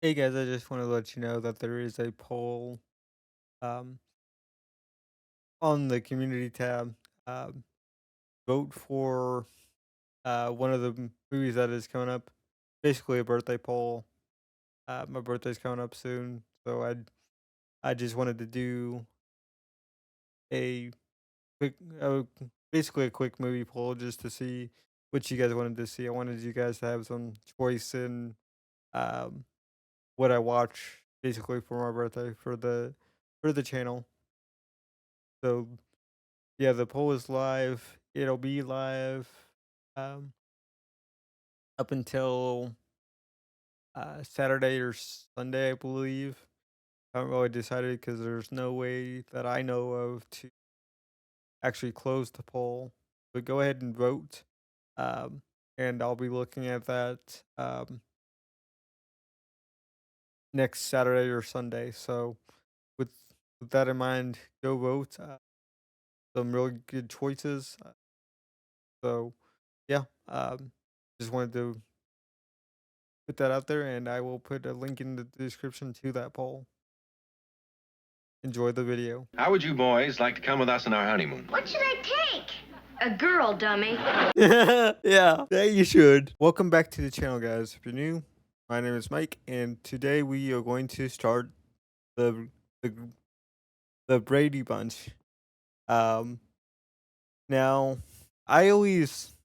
Hey guys, I just want to let you know that there is a poll um, on the community tab. Um, Vote for one of the movies that is coming up. Basically, a birthday poll. My birthday's coming up soon, so I just wanted to do a quick, basically a quick movie poll just to see what you guys wanted to see. I wanted you guys to have some choice in um, what I watch, basically for my birthday for the channel. So yeah, the poll is live. It'll be live um, up until Saturday or Sunday, I believe. I haven't really decided because there's no way that I know of to actually close the poll. But go ahead and vote, um, and I'll be looking at that next Saturday or Sunday. So with with that in mind, go vote. Some really good choices. So yeah, just wanted to put that out there, and I will put a link in the description to that poll. Enjoy the video. How would you boys like to come with us on our honeymoon? What should I take? A girl, dummy. Yeah, you should. Welcome back to the channel, guys. If you're new, my name is Mike, and today we are going to start the the, the Brady Bunch. Um, Now I always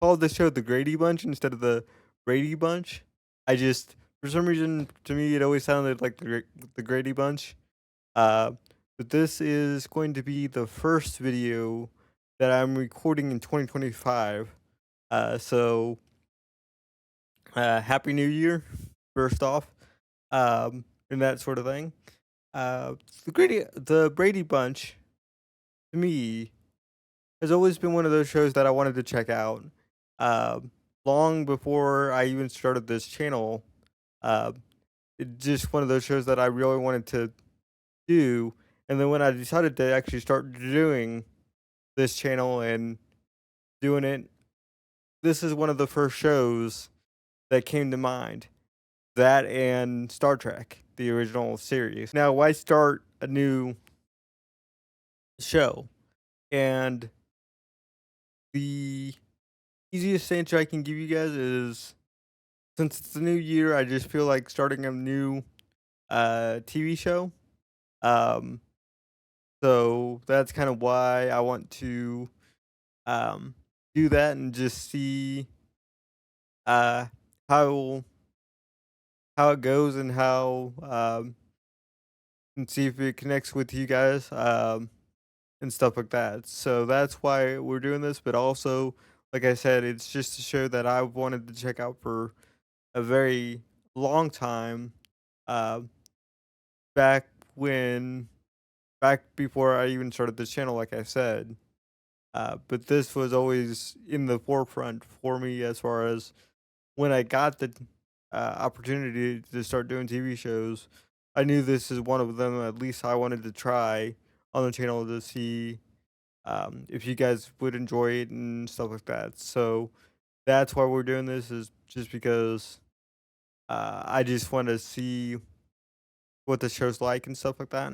called the show the Grady Bunch instead of the Brady Bunch. I just for some reason to me it always sounded like the Grady Bunch. Uh, but this is going to be the first video that I'm recording in 2025. So Happy New Year, first off, and that sort of thing. The Brady Bunch, to me, has always been one of those shows that I wanted to check out. Long before I even started this channel, uh, it's just one of those shows that I really wanted to do. And then when I decided to actually start doing this channel and doing it, this is one of the first shows that came to mind. That and Star Trek, the original series. Now, why start a new show? And the easiest answer I can give you guys is since it's a new year, I just feel like starting a new TV show. Um, so that's kind of why I want to um, do that and just see uh, how how it goes and how and see if it connects with you guys and stuff like that. So that's why we're doing this. But also, like I said, it's just a show that I wanted to check out for a very long time. Uh, back when back before I even started this channel, like I said. But this was always in the forefront for me as far as when I got the opportunity to start doing TV shows. I knew this is one of them. At least I wanted to try on the channel to see if you guys would enjoy it and stuff like that. So that's why we're doing this is just because I just want to see what the show's like and stuff like that.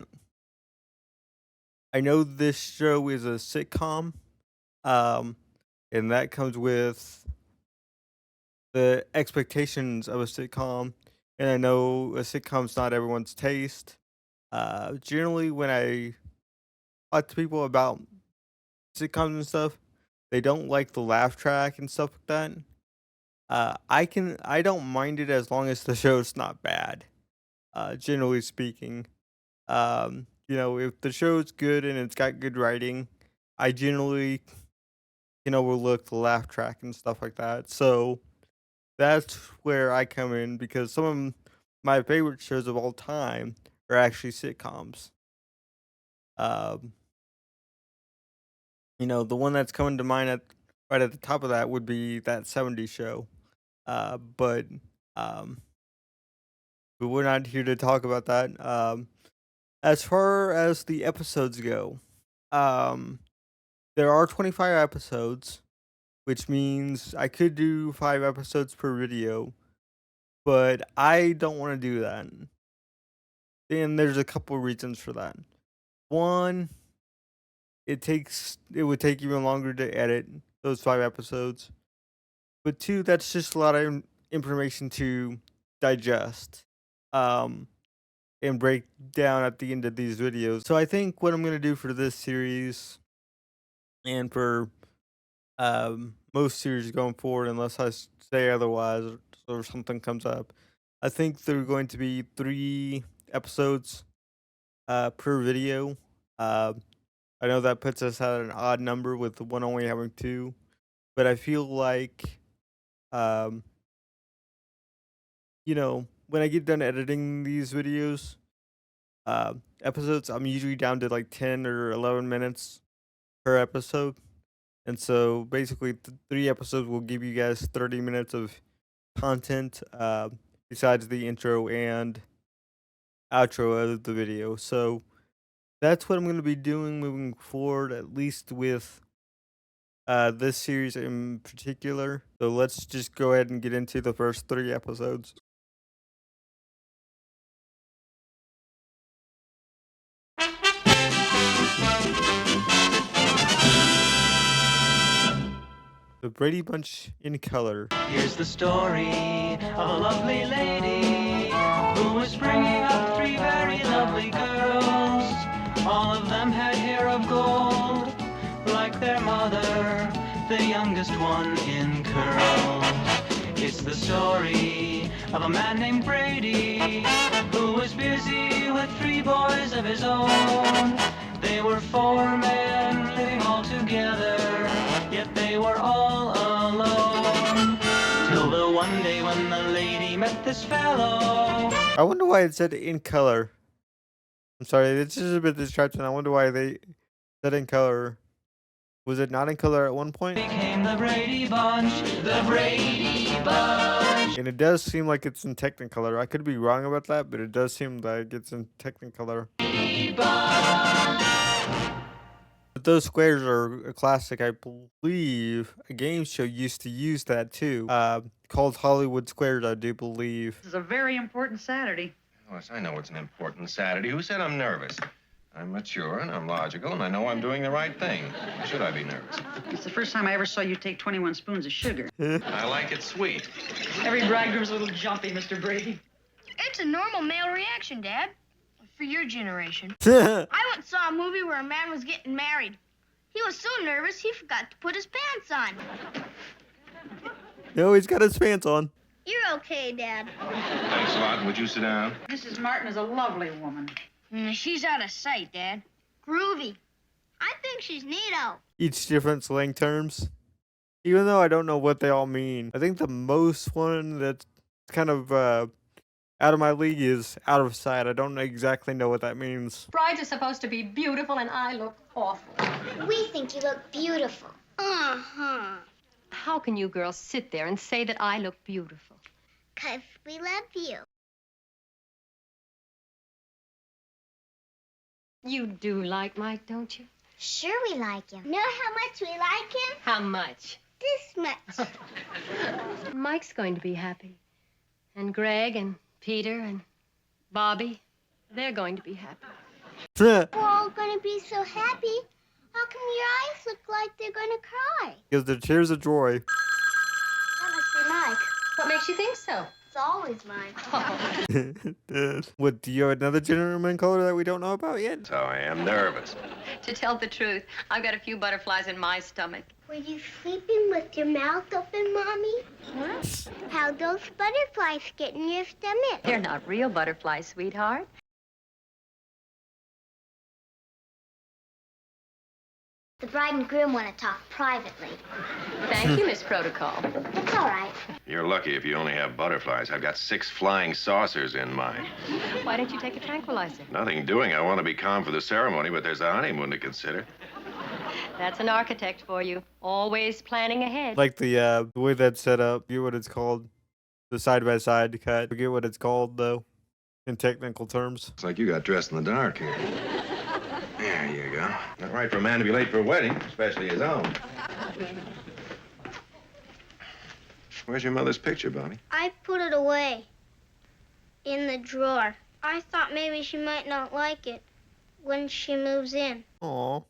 I know this show is a sitcom, um, and that comes with the expectations of a sitcom. And I know a sitcom's not everyone's taste. Generally, when I talk to people about sitcoms and stuff, they don't like the laugh track and stuff like that. I don't mind it as long as the show's not bad. Generally speaking, if the show's good and it's got good writing, I generally can overlook the laugh track and stuff like that. So that's where I come in because some of my favorite shows of all time are actually sitcoms. Um, the one that's coming to mind right at the top of that would be that '70s show. But um, but we're not here to talk about that. As far as the episodes go, um, there are 25 episodes, which means I could do 5 episodes per video. but I don't want to do that. And there's a couple reasons for that. One, it would take even longer to edit those 5 episodes. But two, that's just a lot of information to digest. Um, and break down at the end of these videos. So I think what I'm gonna do for this series and for most series going forward, unless I say otherwise or something comes up, I think there are going to be 3 episodes per video. Uh, I know that puts us at an odd number with the one only having 2, but I feel like um, when I get done editing these videos, episodes, I'm usually down to like 10 or 11 minutes per episode. And so basically, 3 episodes will give you guys 30 minutes of content besides the intro and outro of the video. So that's what I'm going to be doing moving forward, at least with this series in particular. So let's just go ahead and get into the first 3 episodes. The Brady Bunch in color. Here's the story of a lovely lady who was bringing up 3 very lovely girls. All of them had hair of gold, like their mother, the youngest one in curls. It's the story of a man named Brady who was busy with 3 boys of his own. They were 4 men living all together, yet they were all alone. Till the one day when the lady met this fellow. I wonder why it said in color. I'm sorry, this is a bit distracting. I wonder why they said in color. Was it not in color at one point? Became the Brady Bunch, the Brady Bunch. And it does seem like it's in Technicolor. I could be wrong about that, but it does seem like it's in Technicolor. But those squares are a classic. I believe a game show used to use that too. Called Hollywood Squares, I do believe. This is a very important Saturday. Yes, I know it's an important Saturday. Who said I'm nervous? I'm mature and I'm logical and I know I'm doing the right thing. Why should I be nervous? It's the first time I ever saw you take 21 spoons of sugar. I like it sweet. Every bridegroom's a little jumpy, Mr. Brady. It's a normal male reaction, Dad. For your generation. I once saw a movie where a man was getting married. He was so nervous he forgot to put his pants on. No, he's got his pants on. You're okay, Dad. Thanks a lot. Would you sit down? Mrs. Martin is a lovely woman. She's out of sight, Dad. Groovy. I think she's neato. Each different slang terms. Even though I don't know what they all mean. I think the most one that's kind of out of my league is out of sight. I don't exactly know what that means. Brides are supposed to be beautiful, and I look awful. We think you look beautiful. Uh-huh. How can you girls sit there and say that I look beautiful? 'Cause we love you. You do like Mike, don't you? Sure we like him. Know how much we like him? How much? This much. Mike's going to be happy. And Greg and Peter and Bobby, they're going to be happy. We're all gonna be so happy. How come your eyes look like they're gonna cry? Because they're tears of joy. That must be Mike. What makes you think so? It's always mine. What, do you have another gentleman color that we don't know about yet? So I am nervous. To tell the truth, I've got a few butterflies in my stomach. Were you sleeping with your mouth open, Mommy? What? How'd those butterflies get in your stomach? They're not real butterflies, sweetheart. The bride and groom want to talk privately. Thank you, Miss Protocol. It's all right. You're lucky if you only have butterflies. I've got 6 flying saucers in mine. Why don't you take a tranquilizer? Nothing doing. I want to be calm for the ceremony, but there's a honeymoon to consider. That's an architect for you. Always planning ahead. Like the way that's set up. Forget what it's called. The side-by-side cut. Forget what it's called, though, in technical terms. It's like you got dressed in the dark here. There you go. Not right for a man to be late for a wedding, especially his own. Where's your mother's picture, Bobby? I put it away. in the drawer. I thought maybe she might not like it when she moves in. Aw.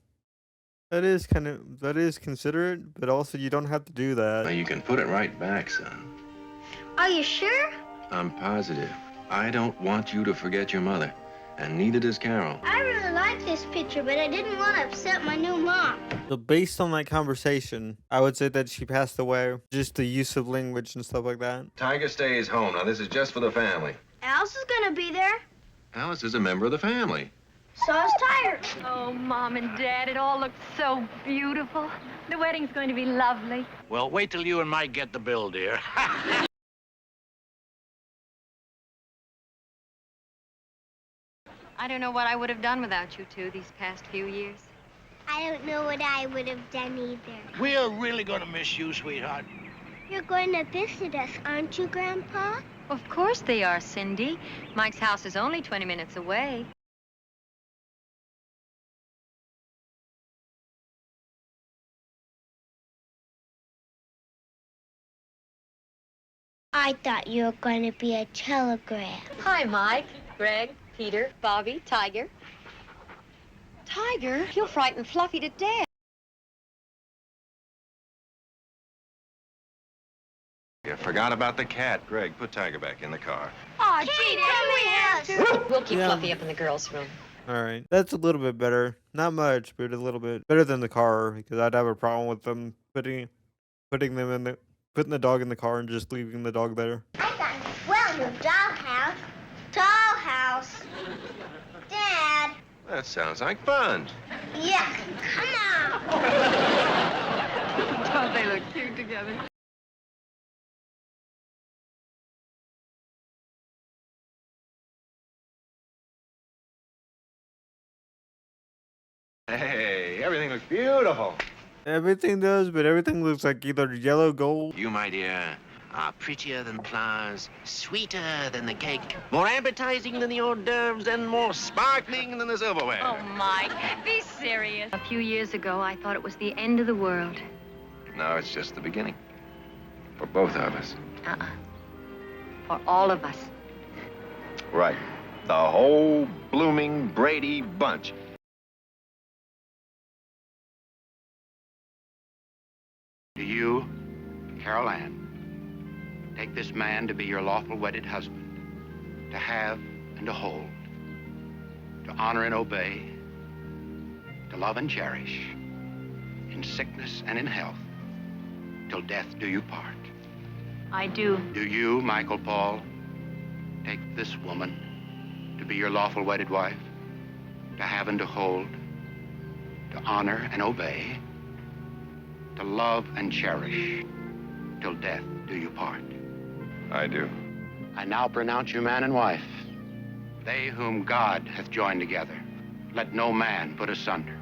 That is considerate, but also you don't have to do Well, that. you can put it right back, son. Are you sure? I'm positive. I don't want you to forget your mother, and neither does Carol. I really like this picture, but I didn't want to upset my new mom. So based on that conversation, I would say that she passed away. Just the use of language and stuff like that. Tiger stays home. Now, this is just for the family. Alice is gonna be there. Alice is a member of the family. So is Tiger. Oh, Mom and Dad, it all looks so beautiful. The wedding's going to be lovely. Well, wait till you and Mike get the bill, dear. I don't know what I would have done without you two these past few years. I don't know what I would have done either. We're really gonna miss you, sweetheart. You're going to visit us, aren't you, Grandpa? Of course they are, Cindy. Mike's house is only 20 minutes away. I thought you were going to be a telegraph. Hi, Mike, Greg, Peter, Bobby, Tiger. Tiger, you'll frighten Fluffy to death. You forgot about the cat. Greg, put Tiger back in the car. Oh, gee, Dad, we have to. We'll keep Yeah. Fluffy up in the girls' room. All right, that's a little bit better. Not much, but a little bit better than the car, because I'd have a problem with them putting the dog in the car and just leaving the dog there. I got a swell new dollhouse. Dollhouse. Dad. That sounds like fun. Yuck. Come on. Don't they look cute together? Hey, everything looks beautiful. Everything does, but everything looks like either yellow gold. You, my dear, are prettier than flowers, sweeter than the cake, more appetizing than the hors d'oeuvres, and more sparkling than the silverware. Oh, Mike, be serious. A few years ago, I thought it was the end of the world. No, it's just the beginning. For both of us. Uh-uh. For all of us. Right. The whole blooming Brady bunch. Do you, Carol Ann, take this man to be your lawful wedded husband, to have and to hold, to honor and obey, to love and cherish, in sickness and in health, till death do you part? I do. Do you, Michael Paul, take this woman to be your lawful wedded wife, to have and to hold, to honor and obey, to love and cherish, till death do you part? I do. I now pronounce you man and wife. They whom God hath joined together, let no man put asunder.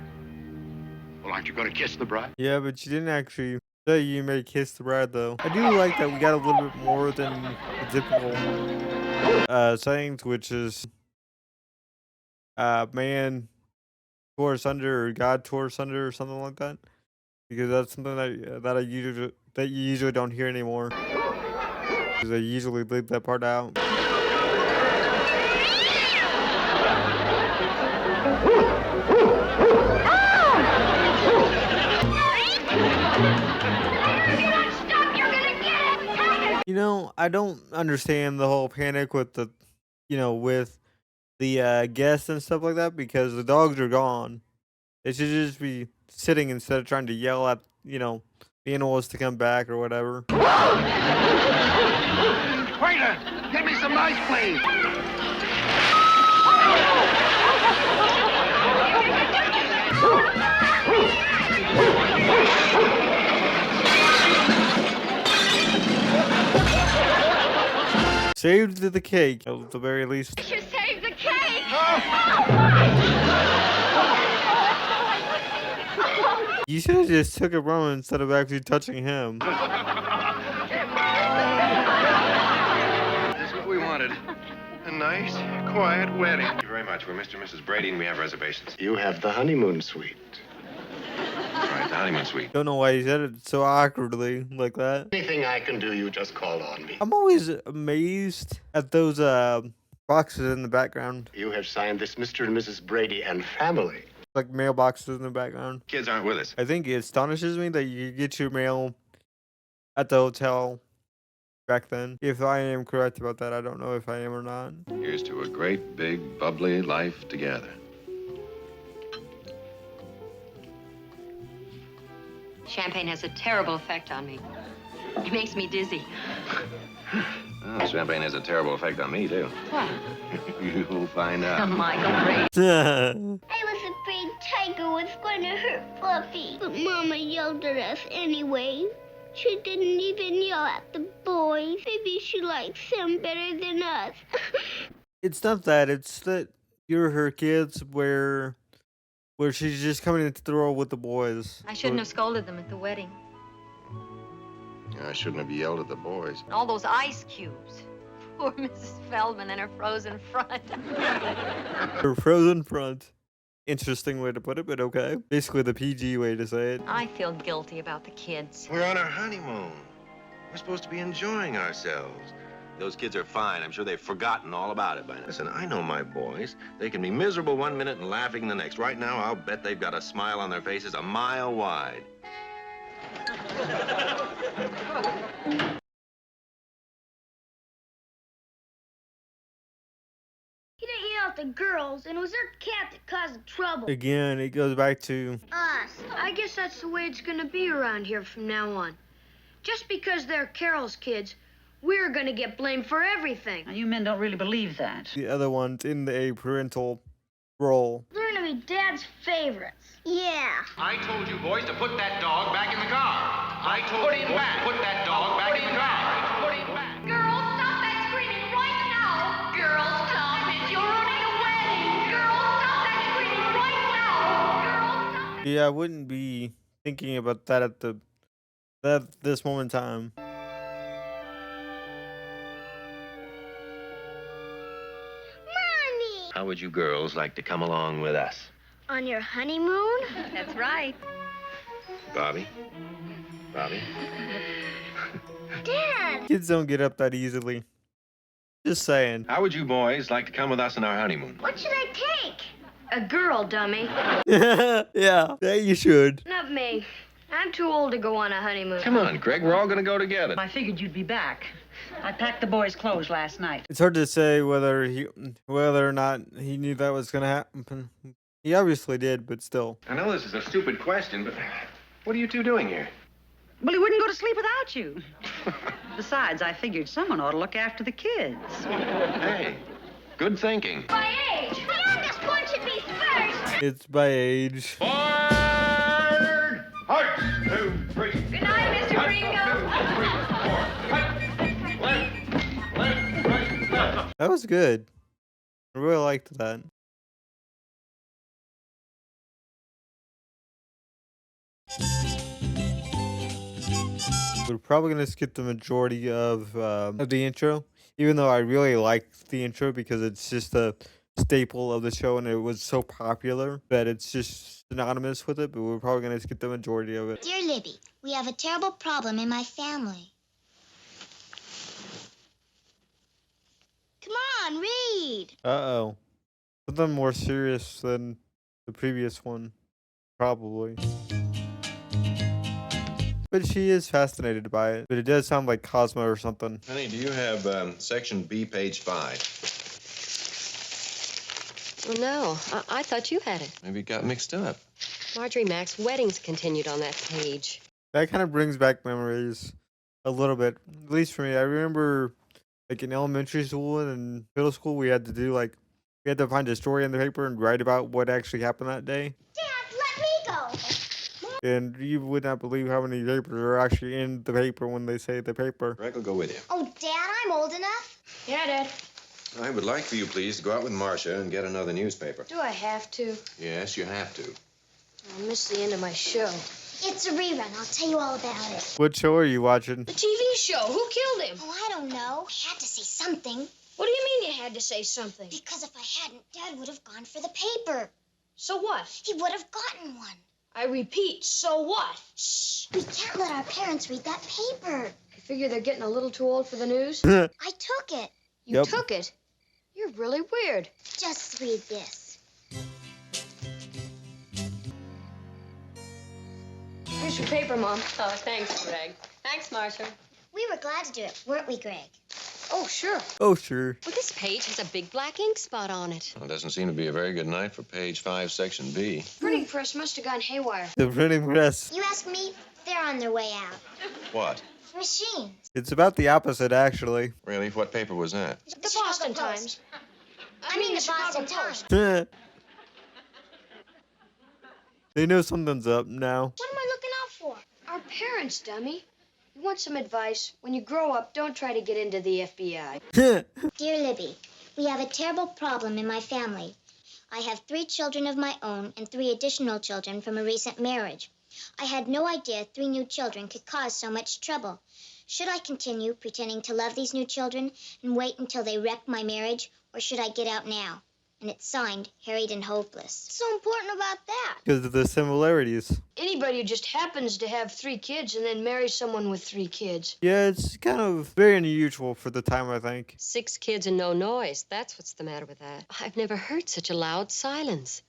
Well, aren't you going to kiss the bride? Yeah, but you didn't actually say you may kiss the bride, though. I do like that we got a little bit more than the typical sayings, which is man tore us under, or God tore us under, or something like that. Because that's something that you usually don't hear anymore. Because they usually leave that part out. You know, I don't understand the whole panic with the, with the guests and stuff like that, because the dogs are gone. It should just be sitting instead of trying to yell at, the animals to come back or whatever. Waiter, get me some ice, please. Saved the cake, at the very least. You saved the cake! You should have just took a run instead of actually touching him. This is what we wanted. A nice, quiet wedding. Thank you very much. We're Mr. and Mrs. Brady, and we have reservations. You have the honeymoon suite. All right, the honeymoon suite. Don't know why he said it so awkwardly like that. Anything I can do, you just call on me. I'm always amazed at those boxes in the background. You have signed this Mr. and Mrs. Brady and family. Like mailboxes in the background. Kids aren't with us. I think it astonishes me that you could get your mail at the hotel back then. If I am correct about that, I don't know if I am or not. Here's to a great, big, bubbly life together. Champagne has a terrible effect on me. It makes me dizzy. Oh, champagne has a terrible effect on me, too. What? You'll find Oh, out. Michael Brady. I was afraid Tiger was going to hurt Fluffy. But Mama yelled at us anyway. She didn't even yell at the boys. Maybe she likes them better than us. It's not that. It's that you're her kids where she's just coming into the world with the boys. I shouldn't have scolded them at the wedding. I shouldn't have yelled at the boys. And all those ice cubes. Poor Mrs. Feldman and her frozen front. Her frozen front. Interesting way to put it, but okay. Basically the PG way to say it. I feel guilty about the kids. We're on our honeymoon. We're supposed to be enjoying ourselves. Those kids are fine. I'm sure they've forgotten all about it by now. Listen, I know my boys. They can be miserable one minute and laughing the next. Right now, I'll bet they've got a smile on their faces a mile wide. He didn't yell at the girls, and it was their cat that caused the trouble. Again, it goes back to Us. I guess that's the way it's gonna be around here from now on. Just because they're Carol's kids, we're gonna get blamed for everything. Now, you men don't really believe that. the other ones in a parental role. They're gonna be Dad's favorites. Yeah. I told you boys to put that dog back in the car. I told you boys to put that dog back in the car. Put him back. Girls, stop that screaming right now! Girls, stop it! You're ruining the wedding! Girls, stop that screaming right now! Girls, stop that... Yeah, I wouldn't be thinking about that at this moment in time. Mommy! How would you girls like to come along with us? On your honeymoon? That's right. Bobby? Bobby? Dad! Kids don't get up that easily. Just saying. How would you boys like to come with us on our honeymoon? What should I take? A girl, dummy. Yeah, you should. Not me. I'm too old to go on a honeymoon. Come on, Craig. We're all going to go together. I figured you'd be back. I packed the boys' clothes last night. It's hard to say whether or not he knew that was gonna happen. He obviously did, but still. I know this is a stupid question, but what are you two doing here? Well, he wouldn't go to sleep without you. Besides, I figured someone ought to look after the kids. Hey, good thinking. By age! The youngest one should be first! It's by age. Forward! Hearts! 2, 3. Good night, Mr. Ringo. Left, right, left. That was good. I really liked that. We're probably gonna skip the majority of the intro, even though I really liked the intro because it's just a staple of the show and it was so popular that it's just synonymous with it. But we're probably gonna skip the majority of it. Dear Libby, we have a terrible problem in my family. Come on, read. Uh-oh. Something more serious than the previous one, probably. But she is fascinated by it. But it does sound like Cosmo or something. Honey, do you have section B, page 5? Well, no. I thought you had it. Maybe it got mixed up. Marjorie Mack's weddings continued on that page. That kind of brings back memories a little bit. At least for me. I remember, like, in elementary school and middle school, we had to find a story in the paper and write about what actually happened that day. Dad, let me go. And you would not believe how many papers are actually in the paper when they say the paper. Greg will go with you. Oh, Dad, I'm old enough. Yeah, Dad. I would like for you, please, to go out with Marcia and get another newspaper. Do I have to? Yes, you have to. I missed the end of my show. It's a rerun. I'll tell you all about it. What show are you watching? The TV show. Who killed him? Oh, I don't know. I had to say something. What do you mean you had to say something? Because if I hadn't, Dad would have gone for the paper. So what? He would have gotten one. I repeat, so what? Shh. We can't let our parents read that paper. I figure they're getting a little too old for the news. I took it. You Yep. took it? You're really weird. Just read this. Here's your paper, Mom. Oh, thanks, Greg. Thanks, Marcia. We were glad to do it, weren't we, Greg? Oh, sure. Oh, sure. Well, this page has a big black ink spot on it. Well, it doesn't seem to be a very good night for page 5, section B. Printing press must have gone haywire. The printing press. You ask me, they're on their way out. What? Machines. It's about the opposite, actually. Really? What paper was that? The Boston Times. I mean the Boston Post. They know something's up now. What am I looking out for? Our parents, dummy. You want some advice? When you grow up, don't try to get into the FBI. Dear Libby, we have a terrible problem in my family. I have 3 children of my own and 3 additional children from a recent marriage. I had no idea 3 new children could cause so much trouble. Should I continue pretending to love these new children and wait until they wreck my marriage, or should I get out now? And it's signed, Harried and Hopeless. What's so important about that? Because of the similarities. Anybody who just happens to have 3 kids and then marries someone with 3 kids. Yeah, it's kind of very unusual for the time, I think. 6 kids and no noise. That's what's the matter with that. I've never heard such a loud silence.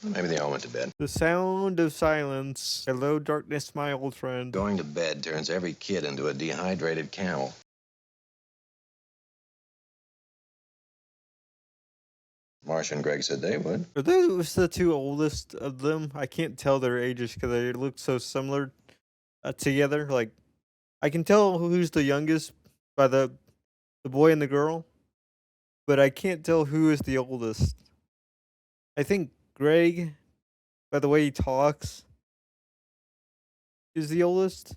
Maybe they all went to bed. The sound of silence. Hello, darkness, my old friend. Going to bed turns every kid into a dehydrated camel. Marcia and Greg said they would. Are those the 2 oldest of them? I can't tell their ages because they look so similar together. Like, I can tell who's the youngest by the boy and the girl, but I can't tell who is the oldest. I think Greg, by the way he talks, is the oldest,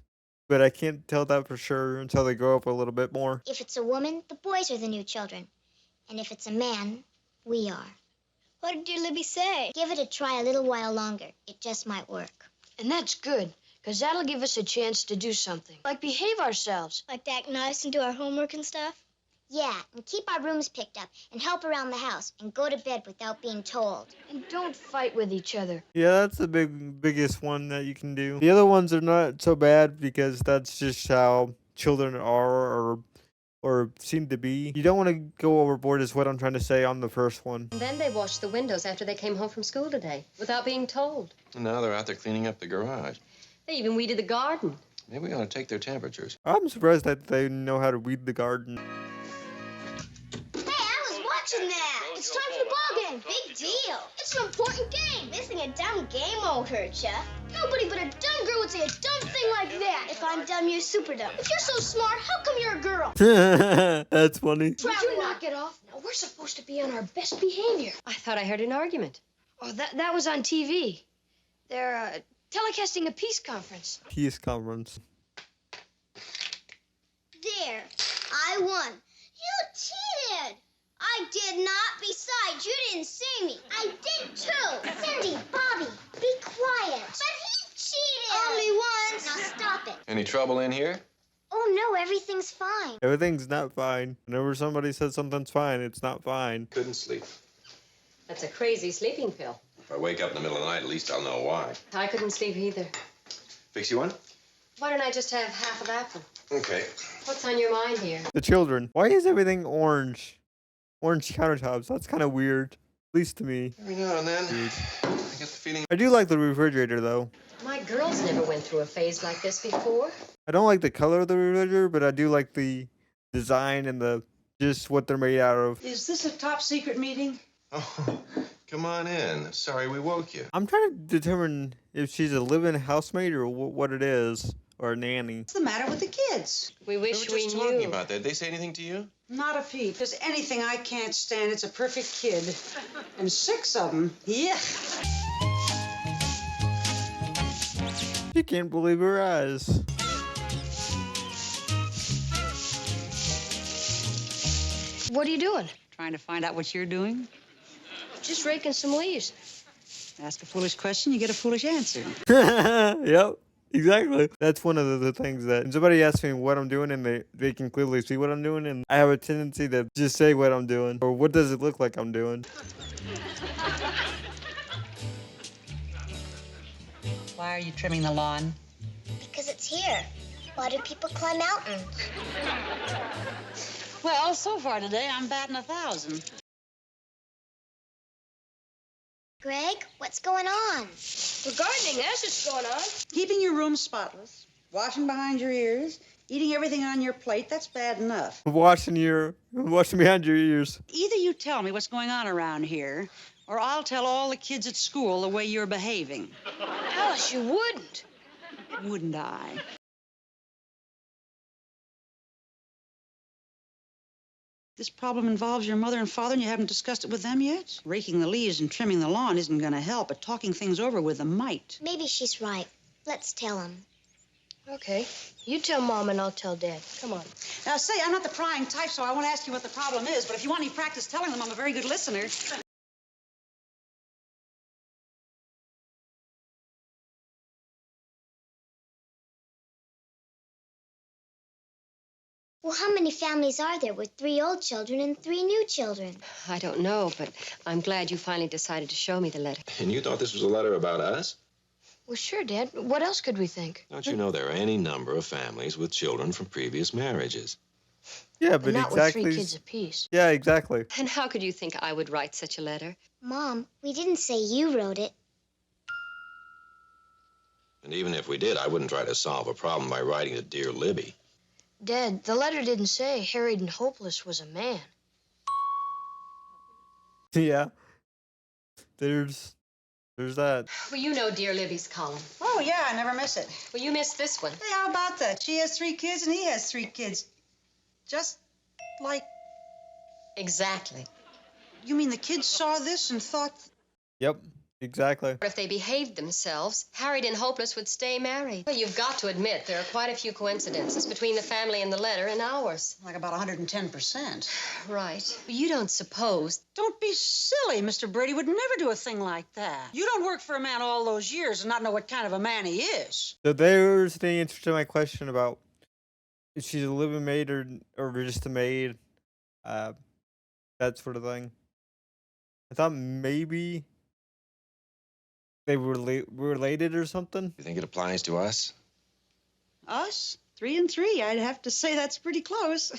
but I can't tell that for sure until they grow up a little bit more. If it's a woman, the boys are the new children. And if it's a man, we are. What did dear Libby say? Give it a try a little while longer. It just might work. And that's good, because that'll give us a chance to do something. Like behave ourselves. Like to act nice and do our homework and stuff? Yeah, and keep our rooms picked up and help around the house and go to bed without being told. And don't fight with each other. Yeah, that's the biggest one that you can do. The other ones are not so bad because that's just how children are or seem to be. You don't want to go overboard is what I'm trying to say on the first one. And then they washed the windows after they came home from school today, without being told. And now they're out there cleaning up the garage. They even weeded the garden. Maybe we ought to take their temperatures. I'm surprised that they know how to weed the garden. Hey, I was watching that. It's time for the ball game. Big deal. It's an important game. Missing a dumb game won't hurt ya. Nobody but a dumb girl would say a dumb thing like that. If I'm dumb, you're super dumb. If you're so smart, how come you're a girl? That's funny. Would you knock it off? Now, we're supposed to be on our best behavior. I thought I heard an argument. Oh, that was on TV. They're telecasting a peace conference. Peace conference. There. I won. You cheated. I did not. Besides, you didn't see me. I did too. Cindy, Bobby, be quiet. But he cheated. Only once. Now stop it. Any trouble in here? Oh no, everything's fine. Everything's not fine. Whenever somebody says something's fine, it's not fine. Couldn't sleep. That's a crazy sleeping pill. If I wake up in the middle of the night, at least I'll know why. I couldn't sleep either. Fix you one? Why don't I just have half of that one? Okay. What's on your mind here? The children. Why is everything orange? Orange countertops. That's kind of weird. At least to me. Every now and then, I get the feeling. I do like the refrigerator, though. My girls never went through a phase like this before. I don't like the color of the refrigerator, but I do like the design and just what they're made out of. Is this a top secret meeting? Oh, come on in. Sorry we woke you. I'm trying to determine if she's a live-in housemaid or what it is, or a nanny. What's the matter with the kids? We wish We were just talking about that. Did they say anything to you? Not a peep. If there's anything I can't stand, it's a perfect kid. And 6 of them. Yeah. She can't believe her eyes. What are you doing? Trying to find out what you're doing? Just raking some leaves. Ask a foolish question, you get a foolish answer. Yep, exactly. That's one of the things that when somebody asks me what I'm doing and they can clearly see what I'm doing, and I have a tendency to just say what I'm doing or what does it look like I'm doing. Why are you trimming the lawn? Because it's here. Why do people climb mountains? Well, so far today, I'm batting 1,000. Greg, what's going on? We're gardening, that's what's going on. Keeping your room spotless, washing behind your ears, eating everything on your plate, that's bad enough. Washing behind your ears. Either you tell me what's going on around here, or I'll tell all the kids at school the way you're behaving. Alice, you wouldn't. Wouldn't I? This problem involves your mother and father, and you haven't discussed it with them yet? Raking the leaves and trimming the lawn isn't going to help, but talking things over with them might. Maybe she's right. Let's tell him. Okay. You tell Mom and I'll tell Dad. Come on. Now, say, I'm not the prying type, so I won't ask you what the problem is, but if you want any practice telling them, I'm a very good listener. Well, how many families are there with 3 old children and 3 new children? I don't know, but I'm glad you finally decided to show me the letter. And you thought this was a letter about us? Well, sure, Dad. What else could we think? Don't you know there are any number of families with children from previous marriages? Yeah, but And not exactly. with 3 kids apiece. Yeah, exactly. And how could you think I would write such a letter? Mom, we didn't say you wrote it. And even if we did, I wouldn't try to solve a problem by writing to Dear Libby. Dad, the letter didn't say harried and hopeless was a man. Yeah. There's that. Well, you know Dear Libby's column. Oh, yeah, I never miss it. Well, you missed this one. Hey, how about that? She has 3 kids and he has 3 kids. Just like... Exactly. You mean the kids saw this and thought... Yep, exactly. If they behaved themselves, harried and hopeless would stay married. Well, you've got to admit there are quite a few coincidences between the family and the letter and ours. Like about 110%. Right. You don't suppose... Don't be silly. Mr. Brady would never do a thing like that. You don't work for a man all those years and not know what kind of a man he is. So there's the answer to my question about if she's a living maid or just a maid, that sort of thing. I thought maybe they were related or something. You think it applies to us? Us? 3 and 3. I'd have to say that's pretty close.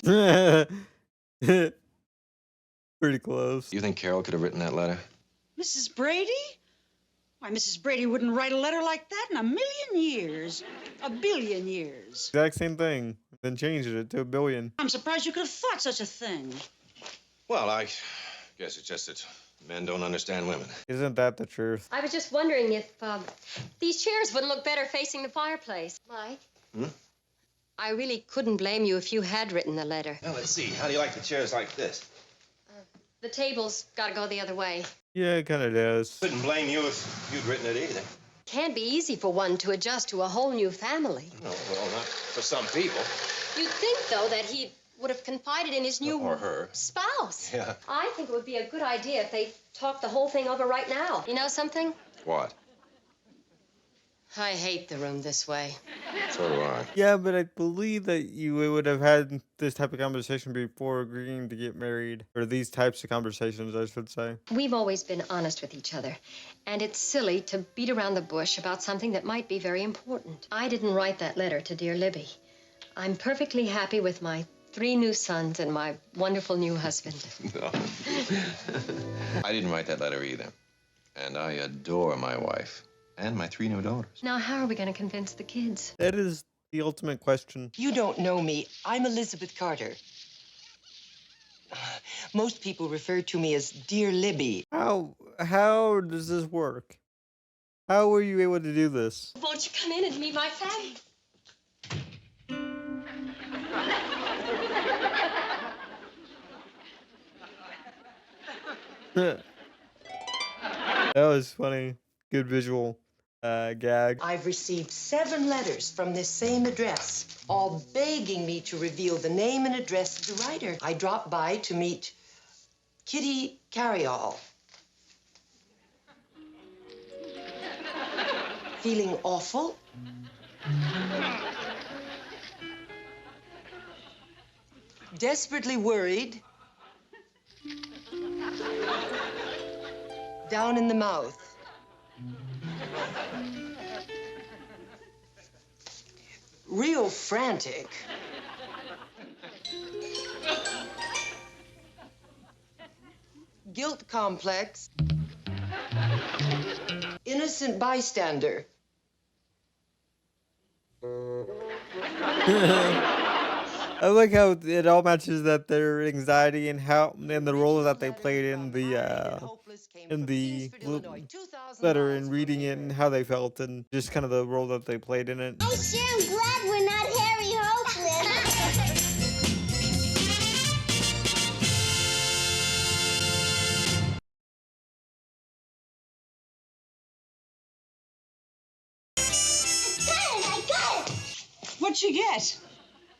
Pretty close. You think Carol could have written that letter? Mrs. Brady? Why, Mrs. Brady wouldn't write a letter like that in a million years. A billion years. Exact same thing. Then changed it to a billion. I'm surprised you could have thought such a thing. Well, I guess it's just that men don't understand women. Isn't that the truth? I was just wondering if these chairs wouldn't look better facing the fireplace. Mike? I really couldn't blame you if you had written the letter. Well, let's see. How do you like the chairs like this? The table's got to go the other way. Yeah, it kind of does. Couldn't blame you if you'd written it either. Can't be easy for one to adjust to a whole new family. No, well, not for some people. You'd think, though, that he would have confided in his new Or her. spouse. Yeah. I think it would be a good idea if they talked the whole thing over right now. You know something? What? I hate the room this way. So do I. Yeah, but I believe that you would have had this type of conversation before agreeing to get married. Or these types of conversations, I should say. We've always been honest with each other, and it's silly to beat around the bush about something that might be very important. I didn't write that letter to Dear Libby. I'm perfectly happy with my 3 new sons and my wonderful new husband. No. I didn't write that letter either. And I adore my wife. And my 3 new daughters. Now, how are we going to convince the kids? That is the ultimate question. You don't know me. I'm Elizabeth Carter. Most people refer to me as Dear Libby. How does this work? How were you able to do this? Won't you come in and meet my family? That was funny. Good visual gag. I've received 7 letters from this same address, all begging me to reveal the name and address of the writer. I dropped by to meet Kitty Carryall. Feeling awful? Desperately worried? Down in the mouth? Real frantic? Guilt complex? innocent bystander. I like how it all matches that their anxiety and the role that they played in the letter and reading it and how they felt and just kind of the role that they played in it. I sure am glad we're not Harry Hopeless. I got it! What'd she get?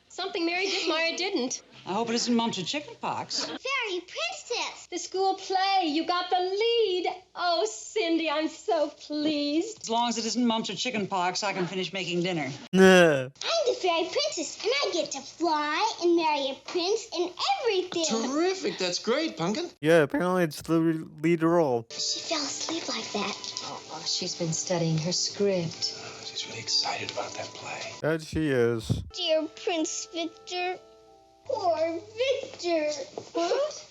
Something Mary Dittmeyer didn't. I hope it isn't mumps or chicken pox. Fairy princess! The school play. You got the lead. Oh, Cindy, I'm so pleased. As long as it isn't mumps or chicken pox, I can finish making dinner. Nah. I'm the fairy princess, and I get to fly and marry a prince and everything. Terrific. That's great, Pumpkin. Yeah, apparently it's the lead role. She fell asleep like that. Oh, she's been studying her script. She's really excited about that play. That she is. Dear Prince Victor. Poor Victor. What?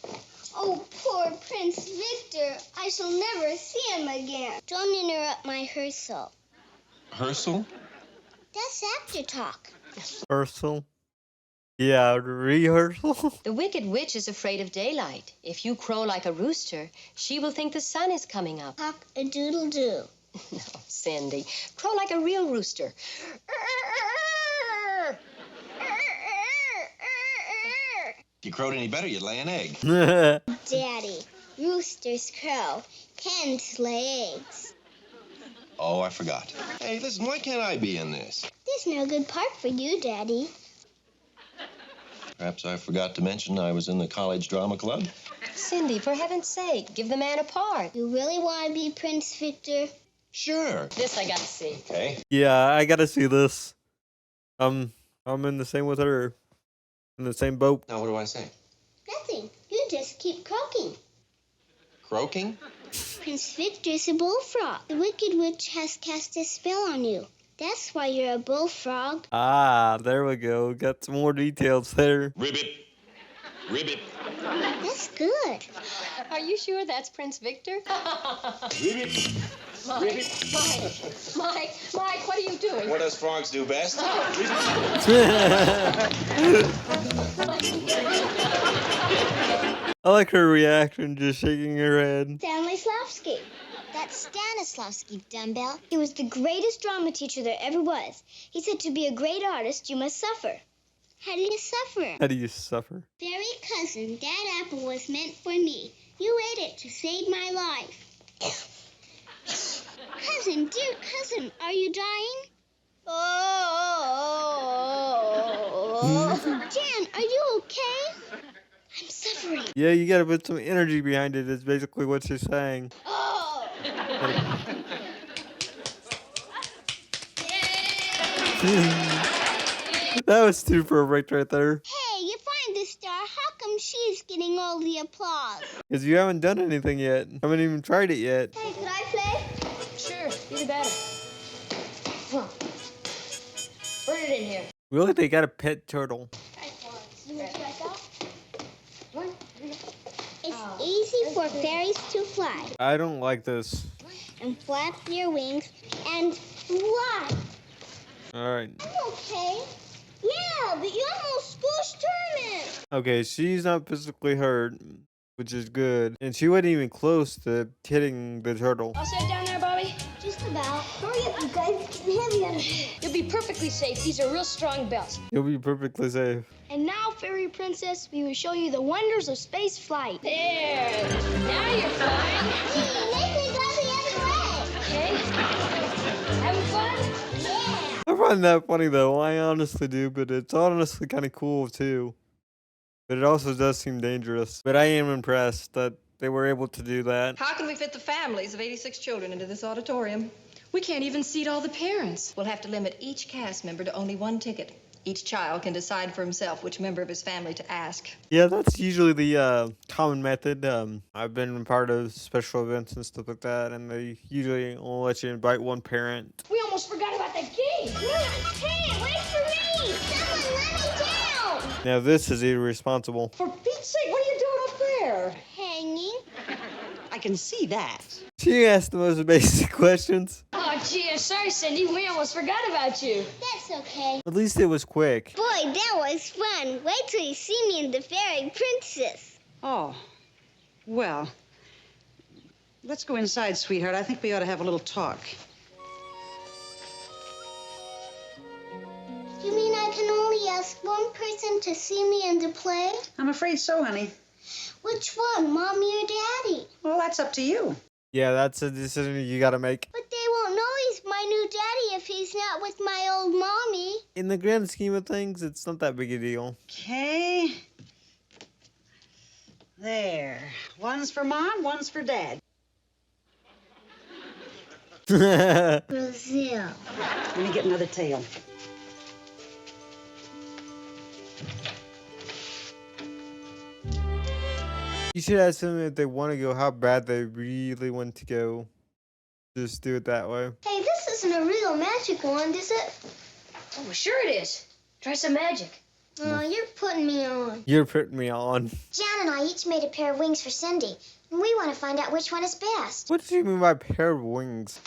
Oh, poor Prince Victor. I shall never see him again. Don't interrupt my rehearsal. Rehearsal? That's after talk. Rehearsal. Yeah, rehearsal. The Wicked Witch is afraid of daylight. If you crow like a rooster, she will think the sun is coming up. Cock-a-doodle-doo. No, Cindy. Crow like a real rooster. If you crowed any better, you'd lay an egg. Daddy, roosters crow, hens lay eggs. Oh, I forgot. Hey, listen, why can't I be in this? There's no good part for you, Daddy. Perhaps I forgot to mention I was in the college drama club. Cindy, for heaven's sake, give the man a part. You really want to be Prince Victor? Sure. This I got to see. Okay. Yeah, I gotta see this. I'm in the same with her. In the same boat. Now, what do I say? Nothing. You just keep croaking. Croaking? Prince Victor's a bullfrog. The Wicked Witch has cast a spell on you. That's why you're a bullfrog. Ah, there we go. Got some more details there. Ribbit. Ribbit. That's good. Are you sure that's Prince Victor? Ribbit. Mike, what are you doing? What does frogs do best? I like her reaction, just shaking her head. Stanislavski. That's Stanislavski, dumbbell. He was the greatest drama teacher there ever was. He said to be a great artist, you must suffer. How do you suffer? How do you suffer? Fairy cousin, that apple was meant for me. You ate it to save my life. Cousin, dear cousin, are you dying? Oh. Jan, are you okay? I'm suffering. Yeah, you gotta put some energy behind it, is basically what she's saying. Oh. That was too perfect right there. Hey, you find the star. How come she's getting all the applause? Because you haven't done anything yet. Haven't even tried it yet. Hey, could I play? Sure, you the better. Put it in here. Really? They got a pet turtle. You want to try that? It's easy for fairies to fly. I don't like this. And flap your wings and fly. Alright. I'm okay. Yeah, but you almost squished Herman. Okay, she's not physically hurt, which is good. And she wasn't even close to hitting the turtle. All set down there, Bobby? Just about. Hurry up, you guys. It's getting heavy under here. You'll be perfectly safe. These are real strong belts. You'll be perfectly safe. And now, Fairy Princess, we will show you the wonders of space flight. There. Now you're flying. Gee, make me go the other way. Okay. Having fun? Yeah. I find that funny though. I honestly do, but it's honestly kind of cool too. But it also does seem dangerous. But I am impressed that they were able to do that. How can we fit the families of 86 children into this auditorium? We can't even seat all the parents. We'll have to limit each cast member to only one ticket. Each child can decide for himself which member of his family to ask. Yeah, that's usually the common method. I've been part of special events and stuff like that, and they usually only let you invite one parent. We almost forgot about the game. Hey, wait for me. Someone let me down. Now this is irresponsible. For Pete's sake, what are you doing up there? Hanging. I can see that. She asked the most basic questions. Oh, gee, I'm sorry, Cindy. We almost forgot about you. That's okay. At least it was quick. Boy, that was fun. Wait till you see me and the fairy princess. Oh, well, let's go inside, sweetheart. I think we ought to have a little talk. You mean I can only ask one person to see me in the play? I'm afraid so, honey. Which one, Mommy or Daddy? Well, that's up to you. Yeah, that's a decision you gotta make. But they won't know he's my new daddy if he's not with my old mommy. In the grand scheme of things, it's not that big a deal. Okay. There. One's for Mom, one's for Dad. Brazil. Let me get another tail. You should ask them if they want to go, how bad they really want to go. Just do it that way. Hey, this isn't a real magic wand, is it? Oh, sure it is. Try some magic. Oh, you're putting me on. You're putting me on. Jan and I each made a pair of wings for Cindy, and we want to find out which one is best. What do you mean by pair of wings?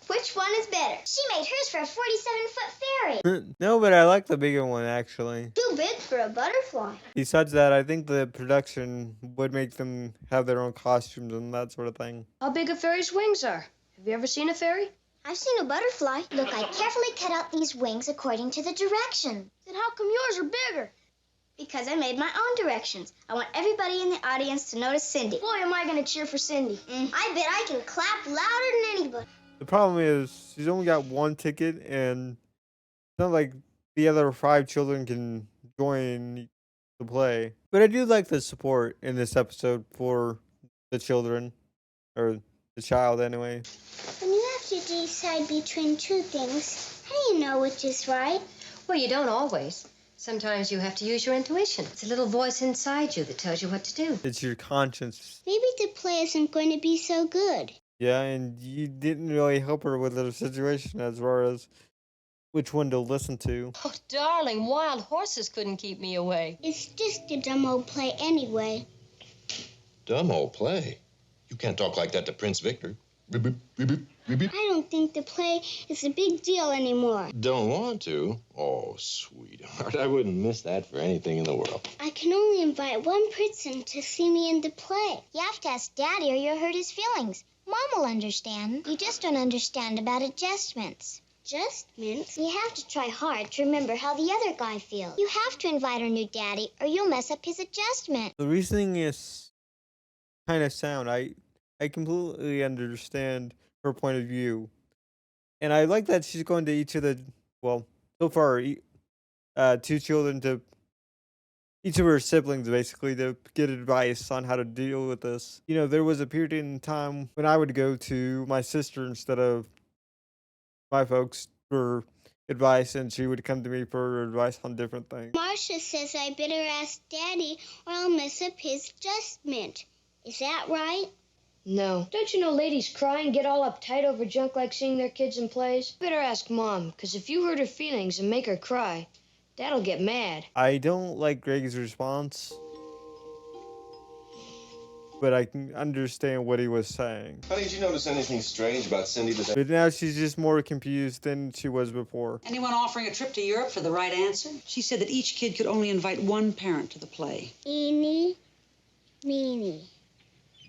Which one is better? She made hers for a 47-foot fairy. No, but I like the bigger one, actually. Too big for a butterfly. Besides that, I think the production would make them have their own costumes and that sort of thing. How big a fairy's wings are? Have you ever seen a fairy? I've seen a butterfly. Look, I carefully cut out these wings according to the direction. Then how come yours are bigger? Because I made my own directions. I want everybody in the audience to notice Cindy. Boy, am I going to cheer for Cindy. I bet I can clap louder than anybody. The problem is, she's only got one ticket, and it's not like the other 5 children can join the play. But I do like the support in this episode for the children, or the child anyway. When you have to decide between two things, how do you know which is right? Well, you don't always. Sometimes you have to use your intuition. It's a little voice inside you that tells you what to do. It's your conscience. Maybe the play isn't going to be so good. Yeah, and you didn't really help her with her situation as far as which one to listen to. Oh, darling, wild horses couldn't keep me away. It's just a dumb old play anyway. Dumb old play. You can't talk like that to Prince Victor. Beep, beep, beep, beep, beep, beep. I don't think the play is a big deal anymore. Don't want to? Oh, sweetheart, I wouldn't miss that for anything in the world. I can only invite one person to see me in the play. You have to ask Daddy or you'll hurt his feelings. Mom will understand. You just don't understand about adjustments. Adjustments? You have to try hard to remember how the other guy feels. You have to invite our new daddy or you'll mess up his adjustment. The reasoning is kind of sound. I completely understand her point of view. And I like that she's going to each of the, well, so far, 2 children to each of her siblings, basically, to get advice on how to deal with this. You know, there was a period in time when I would go to my sister instead of my folks for advice, and she would come to me for advice on different things. Marcia says I better ask Daddy or I'll mess up his adjustment. Is that right? No. Don't you know ladies cry and get all uptight over junk like seeing their kids in plays? Better ask Mom, because if you hurt her feelings and make her cry, Dad'll get mad. I don't like Greg's response, but I can understand what he was saying. Honey, did you notice anything strange about Cindy today? But now she's just more confused than she was before. Anyone offering a trip to Europe for the right answer? She said that each kid could only invite one parent to the play. Eenie, Meenie,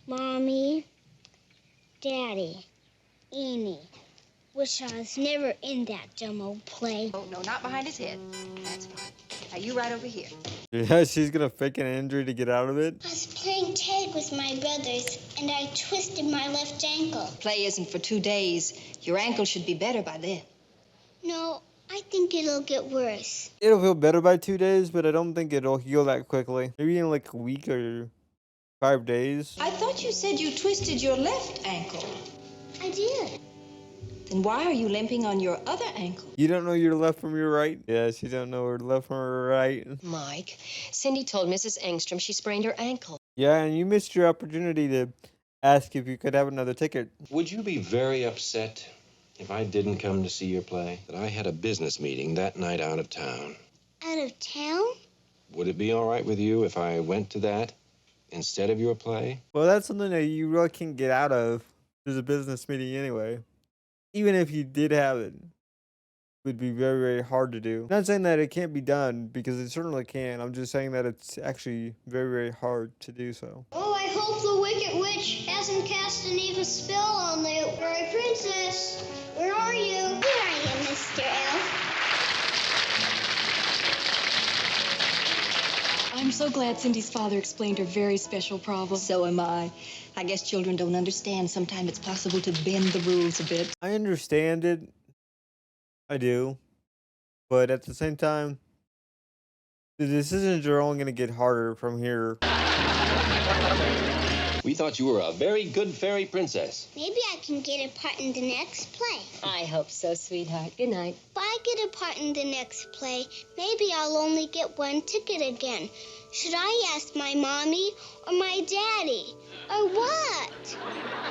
Mommy, Daddy, Eenie. Wish I was never in that dumb old play. Oh, no, not behind his head. That's fine. Now, you right over here. Yeah, she's gonna fake an injury to get out of it. I was playing tag with my brothers, and I twisted my left ankle. Play isn't for 2 days. Your ankle should be better by then. No, I think it'll get worse. It'll feel better by 2 days, but I don't think it'll heal that quickly. Maybe in like a week or 5 days. I thought you said you twisted your left ankle. I did. Then why are you limping on your other ankle? You don't know your left from your right? Yeah, she don't know her left from her right. Mike, Cindy told Mrs. Engstrom she sprained her ankle. Yeah, and you missed your opportunity to ask if you could have another ticket. Would you be very upset if I didn't come to see your play? That I had a business meeting that night out of town. Out of town? Would it be all right with you if I went to that instead of your play? Well, that's something that you really can't get out of. There's a business meeting anyway. Even if you did have it, would be very, very hard to do. Not saying that it can't be done, because it certainly can. I'm just saying that it's actually very, very hard to do so. Oh, I hope the Wicked Witch hasn't cast an evil spell on the Fairy Princess. Where are you? Here I am, Mr. Elf. I'm so glad Cindy's father explained her very special problem. So am I. I guess children don't understand. Sometimes it's possible to bend the rules a bit. I understand it. I do. But at the same time, the decisions are only going to get harder from here. We thought you were a very good fairy princess. Maybe I can get a part in the next play. I hope so, sweetheart. Good night. If I get a part in the next play, maybe I'll only get one ticket again. Should I ask my mommy or my daddy? Or what?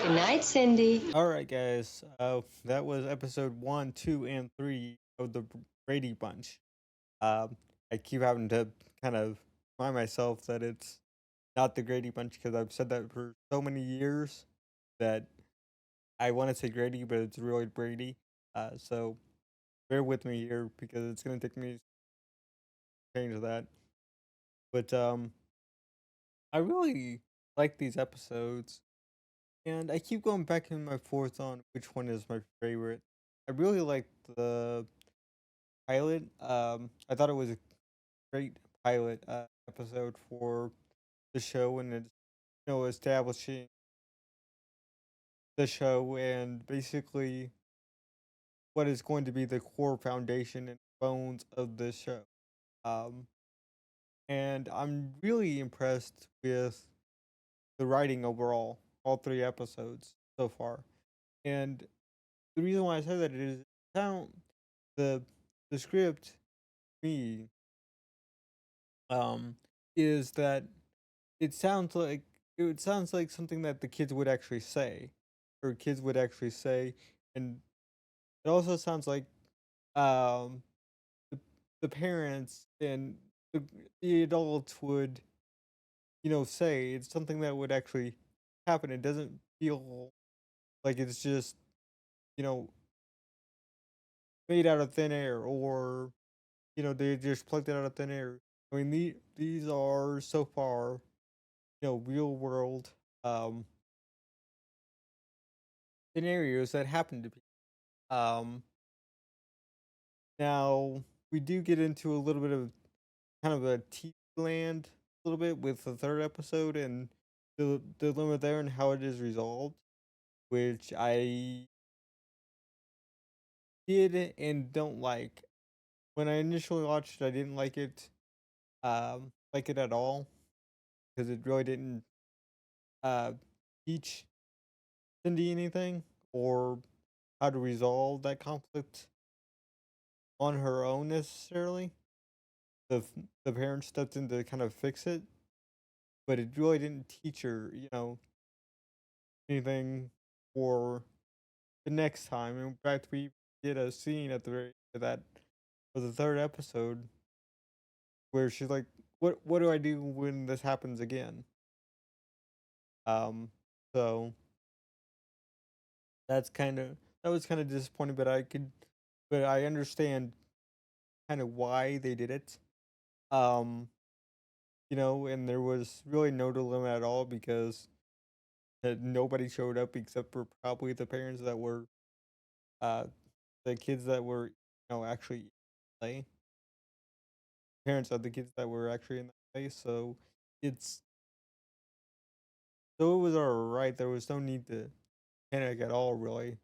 Good night, Cindy. All right, guys. That was episode 1, 2, and 3 of the Brady Bunch. I keep having to kind of remind myself that it's not the Grady Bunch, because I've said that for so many years that I want to say Grady, but it's really Brady. So bear with me here, because it's going to take me to change that. But I really like these episodes, and I keep going back and forth on which one is my favorite. I really like the pilot. I thought it was a great pilot episode for the show, and it's, establishing the show and basically what is going to be the core foundation and bones of this show. Um, and I'm really impressed with the writing overall, all 3 episodes so far. And the reason why I say that is how the the script me is that it sounds like something that the kids would actually say, or kids would actually say, and it also sounds like um the, the parents and the, the adults would say. It's something that would actually happen. It doesn't feel like it's just you know made out of thin air, or they just plucked it out of thin air. I mean, these are so far real world um scenarios that happen to people. um Now, we do get into a little bit of kind of a TV land, a little bit, with the 3rd episode and the dilemma there and how it is resolved, which I did and don't like. When I initially watched it, I didn't like it at all, because it really didn't uh teach Cindy anything, or how to resolve that conflict on her own necessarily. The parents stepped in to kind of fix it, but it really didn't teach her, anything for the next time. In fact, we did a scene at the very end of that for the 3rd episode where she's like, "What do I do when this happens again?" Um, so that was kind of disappointing, but I understand kind of why they did it. Um, and there was really no dilemma at all, because nobody showed up except for probably the parents that were uh the kids that were actually play parents of the kids that were actually in that place. So it's it was all right. There was no need to panic at all, really.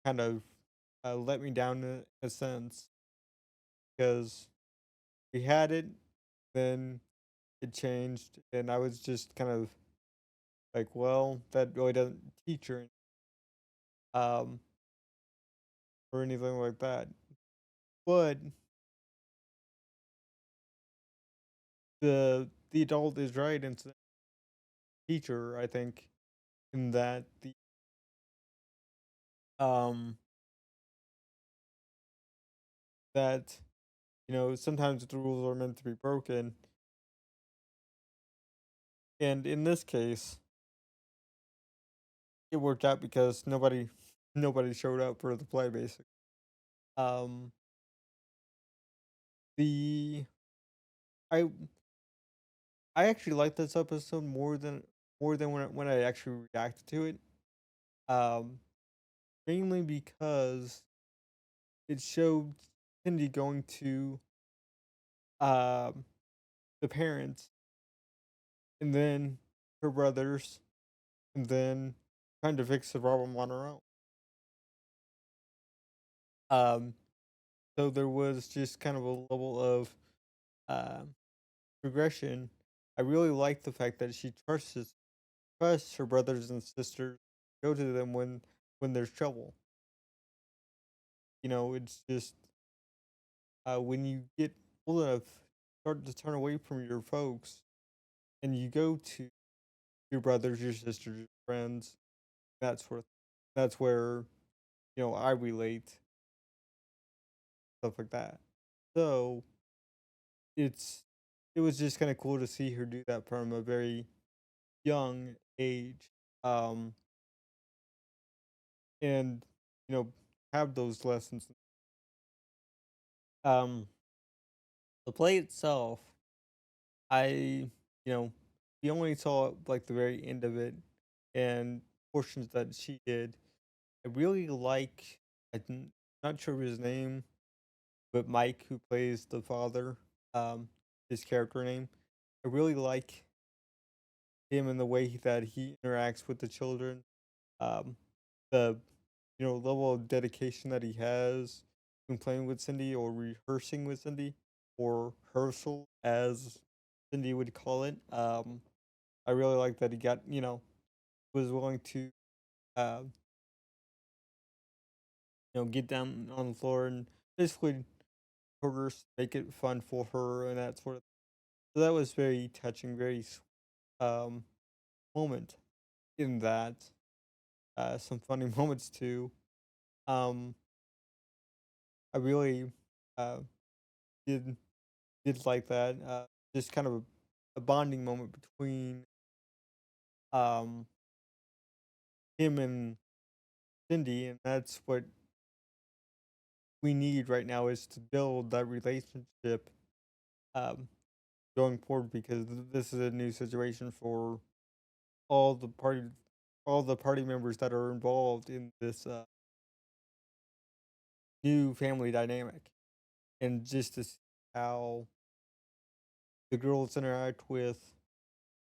Kind of let me down in a sense, because we had it, then it changed, and I was just kind of like, well, that really doesn't teach her um or anything like that. But the adult is right, and teacher, I think, in that um that sometimes the rules are meant to be broken, And in this case, it worked out because nobody showed up for the play. Basically, um, the I I actually liked this episode more than when I actually reacted to it. Um, Mainly because it showed Cindy going to um the parents and then her brothers and then trying to fix the problem on her own. Um, so there was just kind of a level of um progression. I really like the fact that she trusts her brothers and sisters, go to them when there's trouble. It's just when you get old enough, start to turn away from your folks, and you go to your brothers, your sisters, your friends, that sort of. That's where I relate stuff like that. So it's it was just kind of cool to see her do that from a very young age, um, and have those lessons. Um, the play itself, I we only saw like the very end of it and portions that she did. I really like. Not sure of his name, but Mike, who plays the father, um, his character name. I really like him and the way that he interacts with the children. Um, the level of dedication that he has when playing with Cindy or rehearsing with Cindy or rehearsal as Cindy would call it. I really like that he got was willing to uh, get down on the floor and basically coerce, make it fun for her and that sort of. So that was very touching, very um moment in that. Some funny moments too. Um, I really uh did did like that. Just kind of a bonding moment between um him and Cindy, and that's what we need right now is to build that relationship um going forward because this is a new situation for all the party all the party members that are involved in this new family dynamic, and just to see how the girls interact with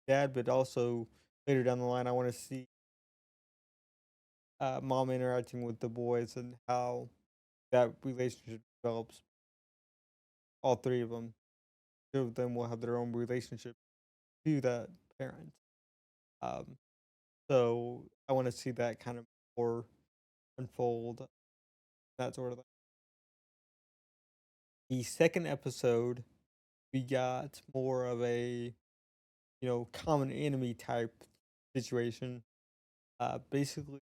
dad, but also later down the line, I want to see mom interacting with the boys and how that relationship develops. All three of them, two of them will have their own relationship to that parent. Um, so I want to see that kind of more unfold. That sort of thing. The second episode, we got more of a common enemy type situation. Basically,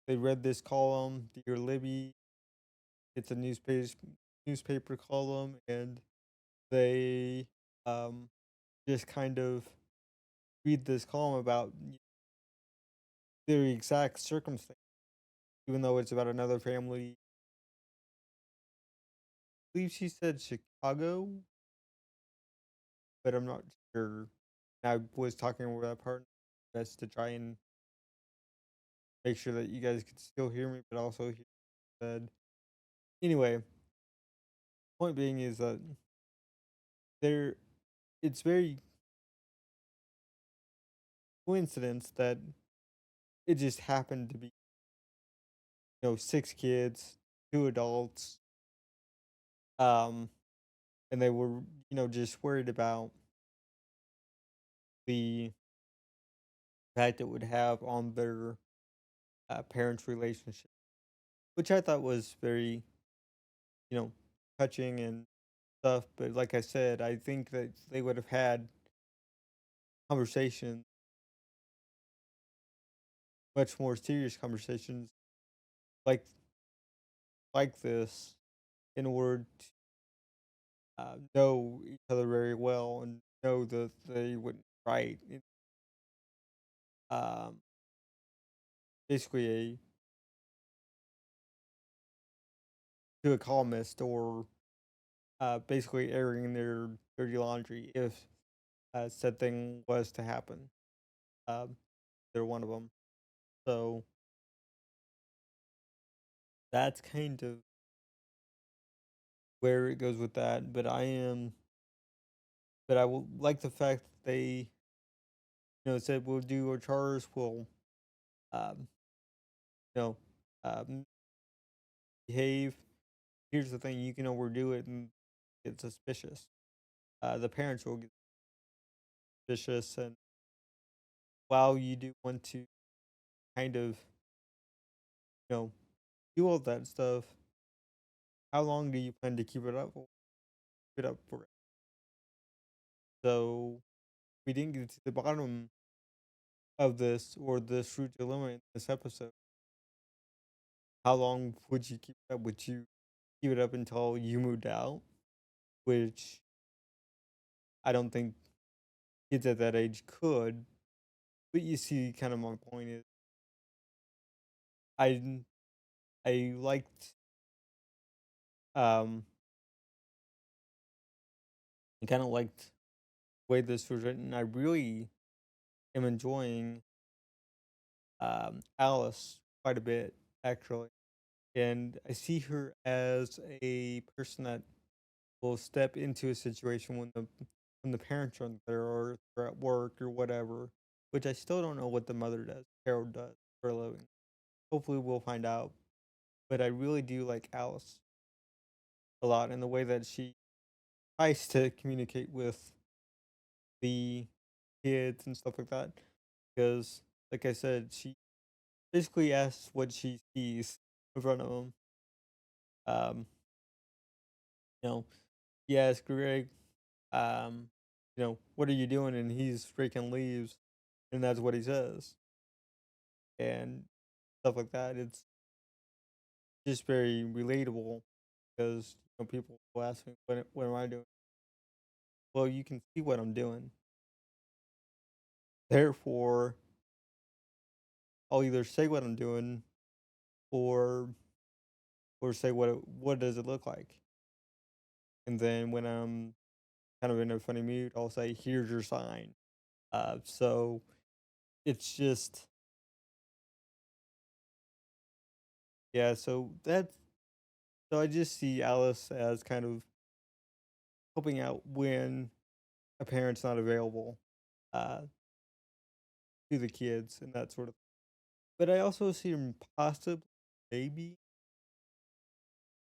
they read this column, Dear Libby. It's a newspaper column, and they um just kind of read this column about their exact circumstance, even though it's about another family. I believe she said Chicago, but I'm not sure. I was talking over that part best to try and make sure that you guys could still hear me, but also hear said. Anyway, point being is that there it's very coincidence that it just happened to be six kids, two adults, um, and they were just worried about the impact it would have on their parents' relationship, which I thought was very you know touching and stuff. But like I said, I think that they would have had conversations, much more serious conversations like this in order to know each other very well and know that they wouldn't write um, basically a to a columnist or basically airing their dirty laundry if said thing was to happen. Um, they're one of them. So that's kind of where it goes with that. But I will like the fact that they, said we'll do our chores, we'll, um, you know, um, behave. Here's the thing, you can overdo it and get suspicious. The parents will get suspicious, and while you do want to kind of, do all that stuff, how long do you plan to keep it up for? Keep it up for? So we didn't get to the bottom of this or this true dilemma in this episode. How long would you keep it up? Would you keep it up until you moved out? Which I don't think kids at that age could. But you see, kind of my point is, I I liked um I kind of liked the way this was written. I really am enjoying Alice quite a bit actually, and I see her as a person that will step into a situation when the parents aren't there or they're at work or whatever. Which I still don't know what the mother does. Carol does for a living. Hopefully, we'll find out. But I really do like Alice a lot in the way that she tries to communicate with the kids and stuff like that. Because, like I said, she basically asks what she sees in front of them. Um, you know, he asks Greg, what are you doing? And he's freaking leaves, and that's what he says, and stuff like that. It's just very relatable because people will ask me, what am I doing? Well, you can see what I'm doing. Therefore, I'll either say what I'm doing or say what does it look like. And then when I'm kind of in a funny mood, I'll say, "Here's your sign." So it's just yeah. So I just see Alice as kind of helping out when a parent's not available uh, to the kids and that sort of. But I also see him possibly, maybe,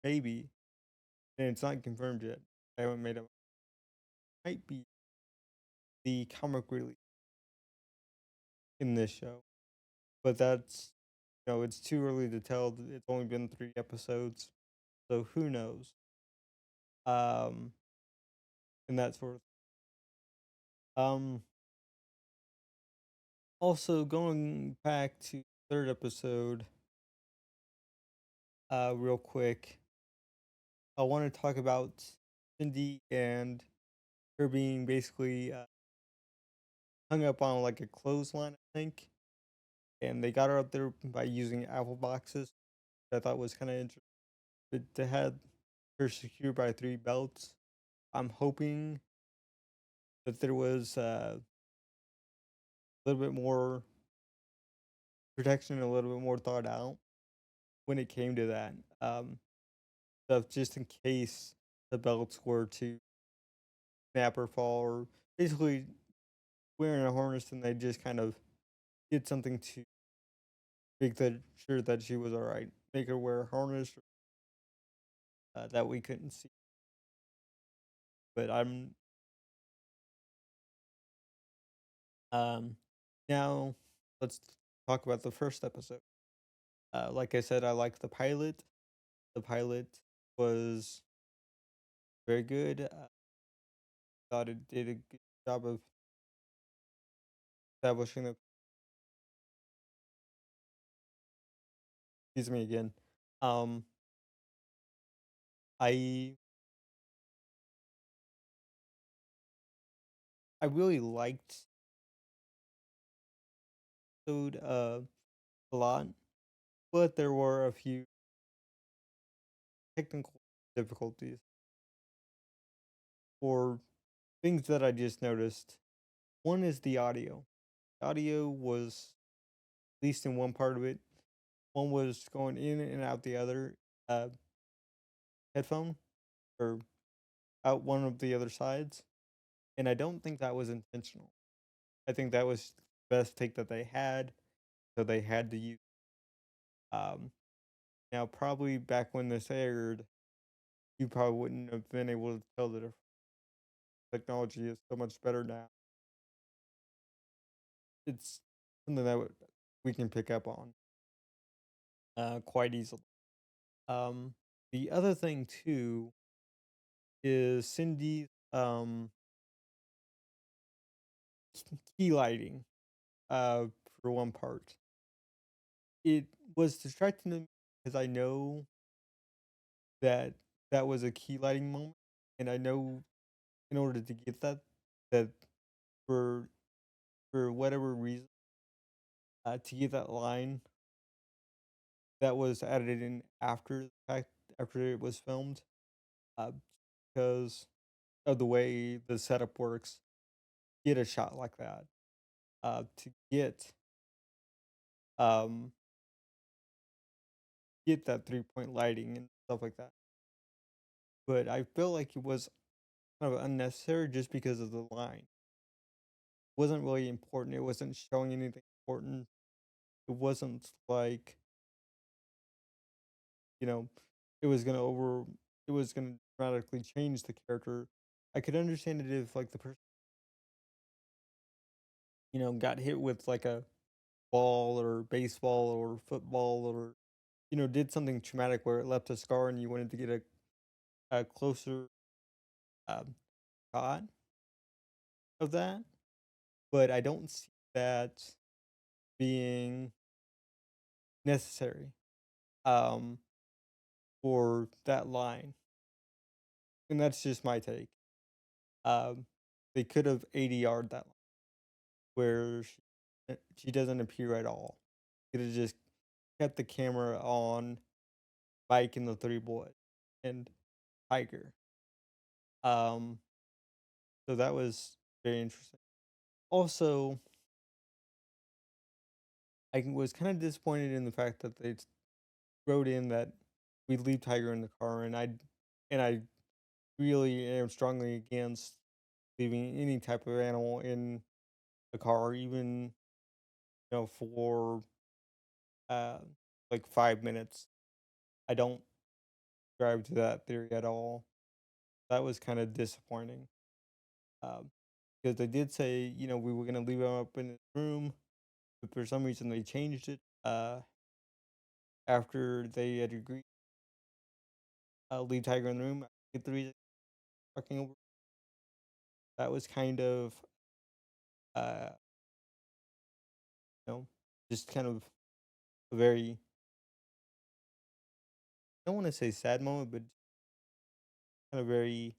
maybe, and it's not confirmed yet. I haven't made up. Might be the comic relief in this show, but that's it's too early to tell. It's only been 3 episodes, so who knows? Um, and that sort of. Also going back to third episode, real quick, I want to talk about Cindy and her being basically hung up on like a clothesline, I think, and they got her up there by using apple boxes. Which I thought was kind of interesting. But they had her secured by 3 belts. I'm hoping that there was a little bit more protection, a little bit more thought out when it came to that stuff, just in case the belts were to snap or fall, or basically wearing a harness and they just kind of did something to make that sure that she was all right. Make her wear a harness that we couldn't see. But I'm um now let's talk about the first episode. Like I said, I liked the pilot. The pilot was very good. Thought it did a good job of establishing the. Excuse me again. Um, I I really liked food a lot, but there were a few technical difficulties or things that I just noticed. One is the audio. The audio was, at least in one part of it, one was going in and out the other uh, headphone or out one of the other sides. And I don't think that was intentional. I think that was the best take that they had, so they had to use. Um, Now, probably back when this aired, you probably wouldn't have been able to tell the difference. Technology is so much better now. It's something that we can pick up on quite easily. The other thing too is Cindy's key lighting. For one part, it was distracting to me because I know that that was a key lighting moment, and I know in order to get that for whatever reason, to get that line that was added in after the fact, after it was filmed, uh, because of the way the setup works. Get a shot like that, to um get that 3 point lighting and stuff like that. But I feel like it was kind of unnecessary just because of the line. It wasn't really important. It wasn't showing anything important. It wasn't like, you know, it was gonna over it was gonna dramatically change the character. I could understand it if like the person, got hit with like a ball or baseball or football or, did something traumatic where it left a scar and you wanted to get a closer um, shot of that. But I don't see that being necessary um, for that line. And that's just my take. Um, they could have ADR'd that line where she doesn't appear at all. Could have just kept the camera on Mike and the three boys and Tiger. Um, so that was very interesting. Also, was kind of disappointed in the fact that they wrote in that we leave Tiger in the car, and I really am strongly against leaving any type of animal in a car, even for uh like 5 minutes. I don't subscribe to that theory at all. That was kind of disappointing. Um, because they did say, we were gonna leave him up in his room, but for some reason they changed it. After they had agreed, leave Tiger in the room. I get the reason fucking over. That was kind of, uh, you know, just kind of a very, I don't want to say sad moment, but kind of very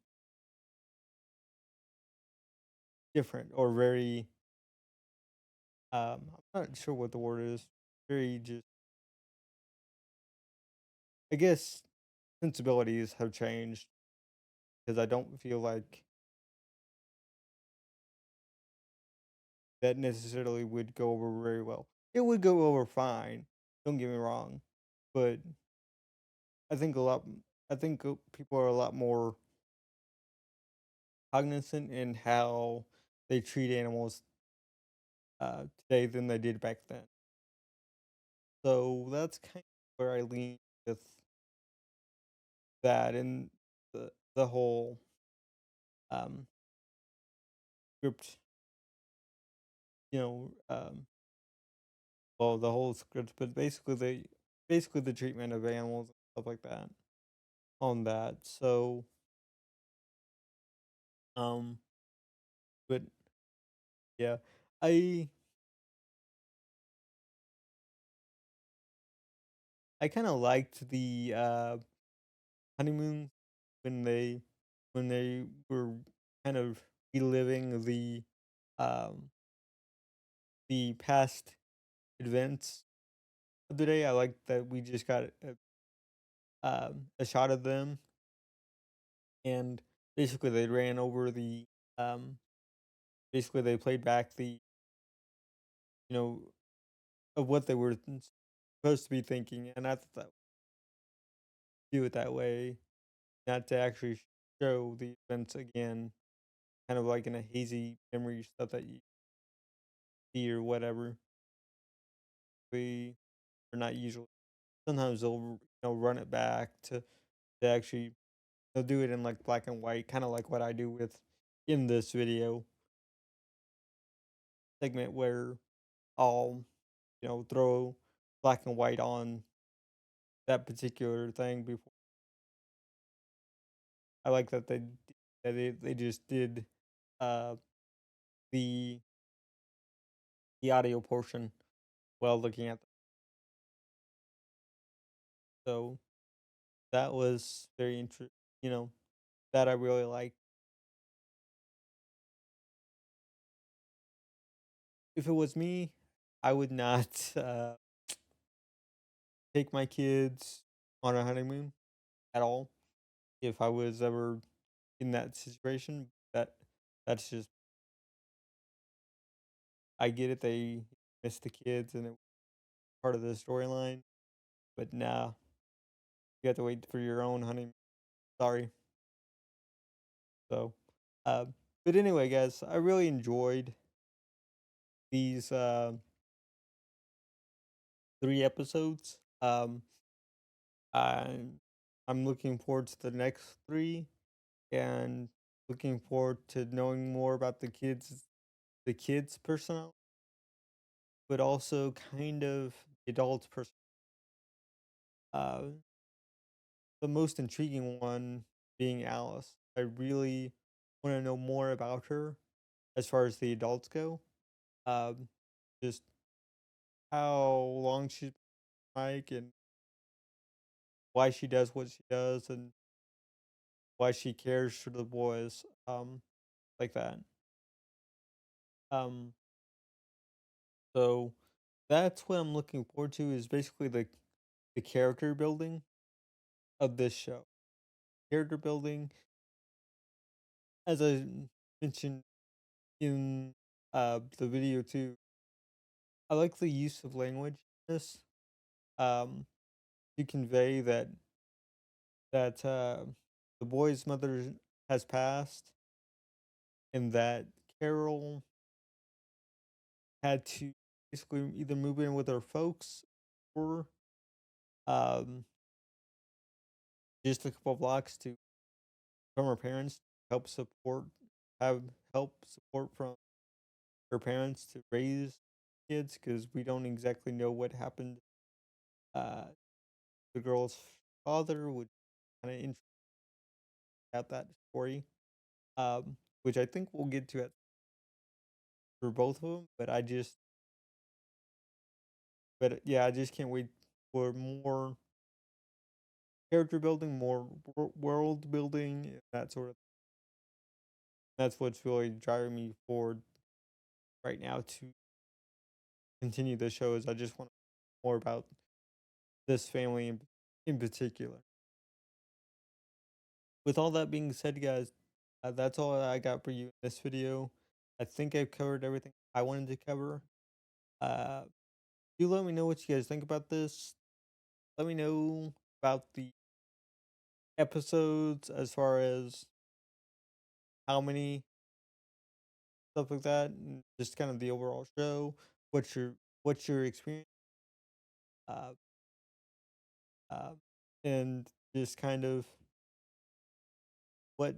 different or very, I'm not sure what the word is. Very just, I guess, sensibilities have changed because I don't feel like that necessarily would go over very well. It would go over fine. Don't get me wrong, but I think a lot. I think people are a lot more cognizant in how they treat animals today than they did back then. So that's kind of where I lean with that and the whole um, script. Well, the whole script, but basically the treatment of animals and stuff like that on that. So um, but yeah, I I kind of liked the honeymoon when they were kind of reliving um the past events of the day. I like that we just got a shot of them, and basically they ran over um basically they played back you know of what they were supposed to be thinking, and I thought that do it that way, not to actually show the events again, kind of like in a hazy memory stuff that you see or whatever. We are not usually. Sometimes they'll run it back to actually they'll do it in like black and white, kind of like what I do with in this video segment where I'll throw black and white on that particular thing before. I like that they just did uh the audio portion while looking at them. So that was very interesting. You know that I really like. If it was me, I would not take my kids on a honeymoon at all. If I was ever in that situation, that's just I get it. They miss the kids and it was part of the storyline, but nah, you have to wait for your own honeymoon. Sorry. So, uh, but anyway, guys, I really enjoyed these 3 episodes. I'm I'm looking forward to the next 3, and looking forward to knowing more about the kids' personnel, but also kind of the adults' person. Uh, the most intriguing one being Alice. I really want to know more about her as far as the adults go. Um, just how long she's like and why she does what she does and why she cares for the boys. Like that. Um, so that's what I'm looking forward to is basically the character building of this show. Character building, as I mentioned in the video too. I like the use of language in this um to convey that the boy's mother has passed and that Carol had to basically either move in with her folks or um just a couple of blocks to from her parents, help support have help support from her parents to raise kids because we don't exactly know what happened. Uh, the girl's father would kind of out that story, which I think we'll get to it for both of them. But yeah, I just can't wait for more character building, more world building, and that sort of. That's what's really driving me forward right now to continue the show. Is I just want more about this family in particular. With all that being said, guys, that's all I got for you in this video. I think I've covered everything I wanted to cover. Uh, do let me know what you guys think about this. Let me know about the episodes as far as how many, stuff like that, and just kind of the overall show. What's your experience? Uh, uh, and just kind of what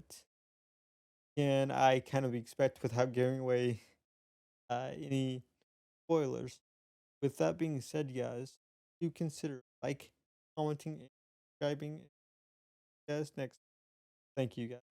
can I kind of expect without giving away any spoilers. With that being said, guys, do consider like, commenting, and subscribing. Guys, next. Thank you, guys.